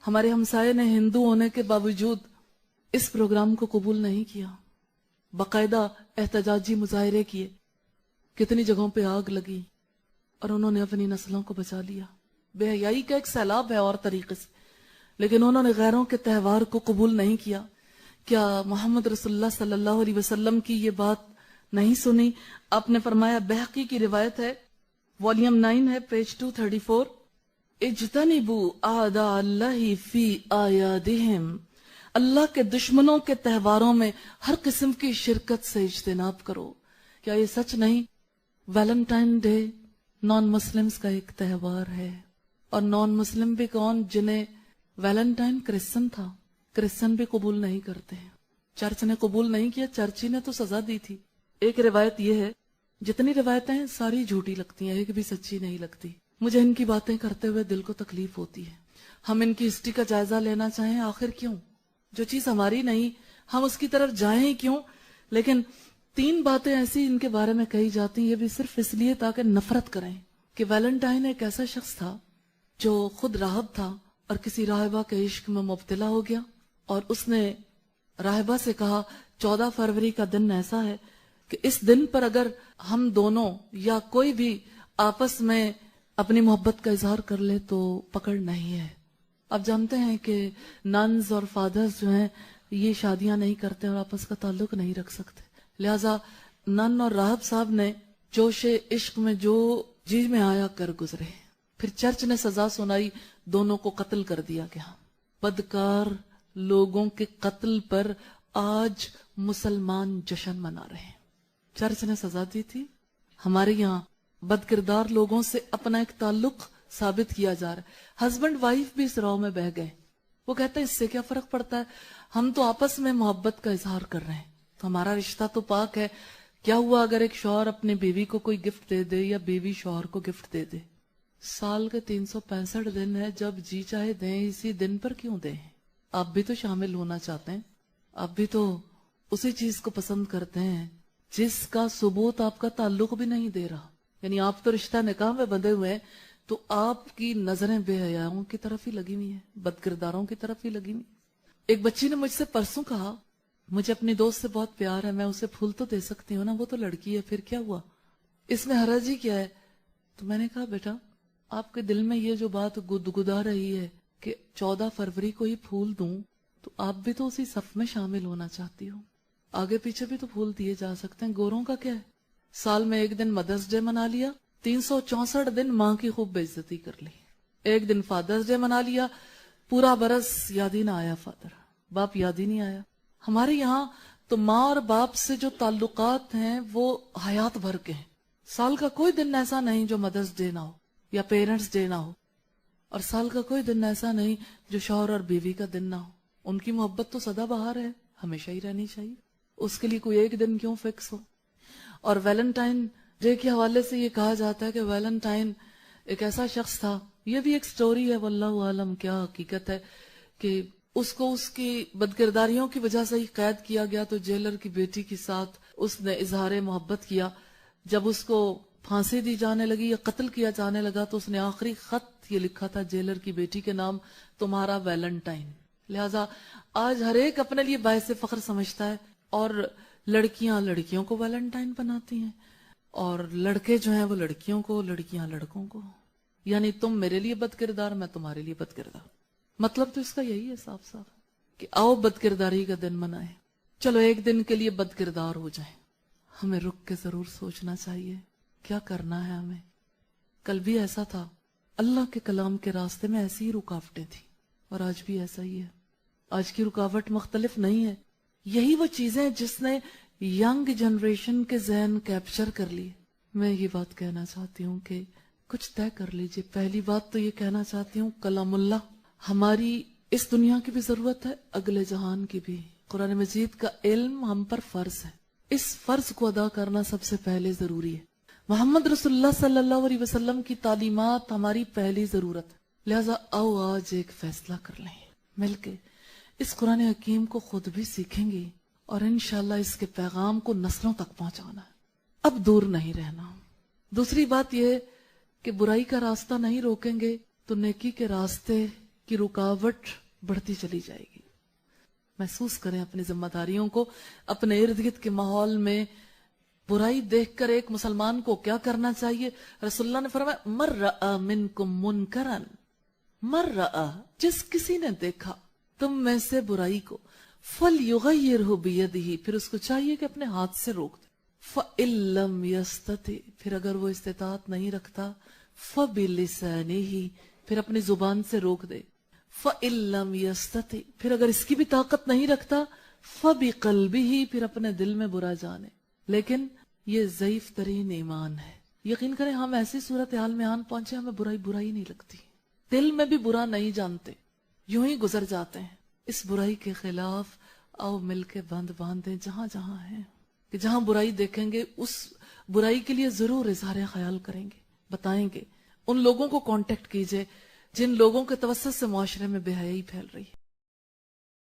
ہمارے ہمسائے نے ہندو ہونے کے باوجود اس پروگرام کو قبول نہیں کیا، باقاعدہ احتجاجی مظاہرے کیے، کتنی جگہوں پہ آگ لگی، اور انہوں نے اپنی نسلوں کو بچا لیا۔ بے حیائی کا ایک سیلاب ہے اور طریقے سے، لیکن انہوں نے غیروں کے تہوار کو قبول نہیں کیا۔ کیا محمد رسول اللہ صلی اللہ علیہ وسلم کی یہ بات نہیں سنی؟ آپ نے فرمایا، بہقی کی روایت ہے، والیوم 9 ہے، پیج 234، اجتنبوا اعداء اللہ فی اعیادہم، اللہ کے دشمنوں کے تہواروں میں ہر قسم کی شرکت سے اجتناب کرو۔ کیا یہ سچ نہیں؟ ویلنٹائن ڈے نان مسلمز کا ایک تہوار ہے، اور نان مسلم بھی کون؟ جنہیں ویلنٹائن کرسچن تھا، کرسچن بھی قبول نہیں کرتے ہیں۔ چرچ نے قبول نہیں کیا، چرچی نے تو سزا دی تھی۔ ایک روایت یہ ہے، جتنی روایتیں ہیں ساری جھوٹی لگتی ہیں، ایک بھی سچی نہیں لگتی۔ مجھے ان کی باتیں کرتے ہوئے دل کو تکلیف ہوتی ہے۔ ہم ان کی ہسٹری کا جائزہ لینا چاہیں، آخر کیوں؟ جو چیز ہماری نہیں ہم اس کی طرف جائیں ہی کیوں؟ لیکن 3 باتیں ایسی ان کے بارے میں کہی جاتی ہیں، یہ بھی صرف اس لیے تاکہ نفرت کریں، کہ ویلنٹائن ایک ایسا شخص تھا جو خود راہب تھا اور کسی راہبہ کے عشق میں مبتلا ہو گیا، اور اس نے راہبہ سے کہا 14 فروری کا دن ایسا ہے کہ اس دن پر اگر ہم دونوں یا کوئی بھی آپس میں اپنی محبت کا اظہار کر لے تو پکڑ نہیں ہے۔ آپ جانتے ہیں کہ ننز اور فادرز جو ہیں یہ شادیاں نہیں کرتے اور آپس کا تعلق نہیں رکھ سکتے، لہٰذا نن اور راہب صاحب نے جوش عشق میں جو جی میں آیا کر گزرے۔ پھر چرچ نے سزا سنائی، دونوں کو قتل کر دیا گیا۔ بدکار لوگوں کے قتل پر آج مسلمان جشن منا رہے ہیں۔ چرچ نے سزا دی تھی، ہمارے یہاں بد کردار لوگوں سے اپنا ایک تعلق ثابت کیا جا رہا ہے۔ ہسبینڈ وائف بھی اس راہ میں بہ گئے، وہ کہتا ہے اس سے کیا فرق پڑتا ہے، ہم تو آپس میں محبت کا اظہار کر رہے ہیں، تو ہمارا رشتہ تو پاک ہے۔ کیا ہوا اگر ایک شوہر اپنی بیوی کو کوئی گفٹ دے دے یا بیوی شوہر کو گفٹ دے دے؟ سال کے 365 دن ہے، جب جی چاہے دیں، اسی دن پر کیوں دیں؟ آپ بھی تو شامل ہونا چاہتے ہیں، آپ بھی تو اسی چیز کو پسند کرتے ہیں جس کا ثبوت آپ کا تعلق بھی نہیں دے رہا۔ یعنی آپ تو رشتہ نکاح میں بندھے ہوئے ہیں، تو آپ کی نظریں بے حیاؤں کی طرف ہی لگی ہوئی ہیں، بد کرداروں کی طرف ہی لگی ہوئی۔ ایک بچی نے مجھ سے پرسوں کہا، مجھے اپنی دوست سے بہت پیار ہے، میں اسے پھول تو دے سکتی ہوں نا، وہ تو لڑکی ہے، پھر کیا ہوا، اس میں حرج ہی کیا ہے؟ تو میں نے کہا بیٹا، آپ کے دل میں یہ جو بات گدگدا رہی ہے کہ 14 فروری کو ہی پھول دوں، تو آپ بھی تو اسی صف میں شامل ہونا چاہتی ہو، آگے پیچھے بھی تو پھول دیے جا سکتے ہیں، گوروں کا کیا ہے؟ سال میں ایک دن مدرس ڈے منا لیا، 364 دن ماں کی خوب بے عزتی کر لی، ایک دن فادرس ڈے منا لیا، پورا برس یاد ہی نہ آیا فادر، باپ یاد ہی نہیں آیا۔ ہمارے یہاں تو ماں اور باپ سے جو تعلقات ہیں وہ حیات بھر کے ہیں، سال کا کوئی دن ایسا نہیں جو مدرس ڈے نہ ہو یا پیرنٹس ڈے نہ ہو، اور سال کا کوئی دن ایسا نہیں جو شوہر اور بیوی کا دن نہ ہو۔ ان کی محبت تو سدا بہار ہے، ہمیشہ ہی رہنی چاہیے، اس کے لیے کوئی ایک دن کیوں فکس ہو؟ اور ویلنٹائن ڈے کے حوالے سے یہ کہا جاتا ہے کہ ویلنٹائن ایک ایسا شخص تھا، یہ بھی ایک سٹوری ہے، واللہ عالم کیا حقیقت ہے، کہ اس کو اس کی بدکرداریوں کی وجہ سے ہی قید کیا گیا، تو جیلر کی بیٹی کے ساتھ اس نے اظہار محبت کیا۔ جب اس کو پھانسی دی جانے لگی یا قتل کیا جانے لگا تو اس نے آخری خط یہ لکھا تھا جیلر کی بیٹی کے نام، تمہارا ویلنٹائن۔ لہٰذا آج ہر ایک اپنے لیے باعث فخر سمجھتا ہے، اور لڑکیاں لڑکیوں کو ویلنٹائن بناتی ہیں، اور لڑکے جو ہیں وہ لڑکیوں کو، لڑکیاں لڑکوں کو، یعنی تم میرے لیے بد کردار، میں تمہارے لیے بد کردار۔ مطلب تو اس کا یہی ہے صاف صاف کہ آؤ بد کرداری کا دن منائیں، چلو ایک دن کے لیے بد کردار ہو جائیں۔ ہمیں رک کے ضرور سوچنا چاہیے کیا کرنا ہے ہمیں۔ کل بھی ایسا تھا، اللہ کے کلام کے راستے میں ایسی ہی رکاوٹیں تھیں، اور آج بھی ایسا ہی ہے۔ آج کی رکاوٹ مختلف نہیں ہے، یہی وہ چیزیں جس نے ینگ جنریشن کے ذہن کیپچر کر لی۔ میں یہ بات کہنا چاہتی ہوں کہ کچھ طے کر لیجئے۔ پہلی بات تو یہ کہنا چاہتی ہوں، کلام اللہ ہماری اس دنیا کی بھی ضرورت ہے، اگلے جہان کی بھی۔ قرآن مجید کا علم ہم پر فرض ہے، اس فرض کو ادا کرنا سب سے پہلے ضروری ہے۔ محمد رسول اللہ صلی اللہ علیہ وسلم کی تعلیمات ہماری پہلی ضرورت ہے، لہٰذا آؤ آج ایک فیصلہ کر لیں مل کے، اس قرآن حکیم کو خود بھی سیکھیں گے اور انشاءاللہ اس کے پیغام کو نسلوں تک پہنچانا ہے، اب دور نہیں رہنا۔ دوسری بات یہ کہ برائی کا راستہ نہیں روکیں گے تو نیکی کے راستے کی رکاوٹ بڑھتی چلی جائے گی. محسوس کریں اپنی ذمہ داریوں کو. اپنے ارد گرد کے ماحول میں برائی دیکھ کر ایک مسلمان کو کیا کرنا چاہیے؟ رسول اللہ نے فرمایا مر رأى منکم منکرن، مر رأى، جس کسی نے دیکھا تم میں سے برائی کو، فلیغیرہ بیدہ، پھر اس کو چاہیے کہ اپنے ہاتھ سے روک دے. فإن لم یستطع، پھر اگر وہ استطاعت نہیں رکھتا، فبلسانہ، پھر اپنی زبان سے روک دے. فإن لم یستطع، پھر اگر اس کی بھی طاقت نہیں رکھتا، فبقلبہ، پھر اپنے دل میں برا جانے. لیکن یہ ضعیف ترین ایمان ہے. یقین کریں ہم ایسی صورتحال میں آن پہنچے ہمیں برائی نہیں لگتی، دل میں بھی برا نہیں جانتے، یوں ہی گزر جاتے ہیں. اس برائی کے خلاف آؤ مل کے بند باندھیں جہاں جہاں ہیں، کہ جہاں برائی دیکھیں گے اس برائی کے لیے ضرور اظہار خیال کریں گے، بتائیں گے. ان لوگوں کو کانٹیکٹ کیجئے جن لوگوں کے توسط سے معاشرے میں بے حیائی پھیل رہی ہے.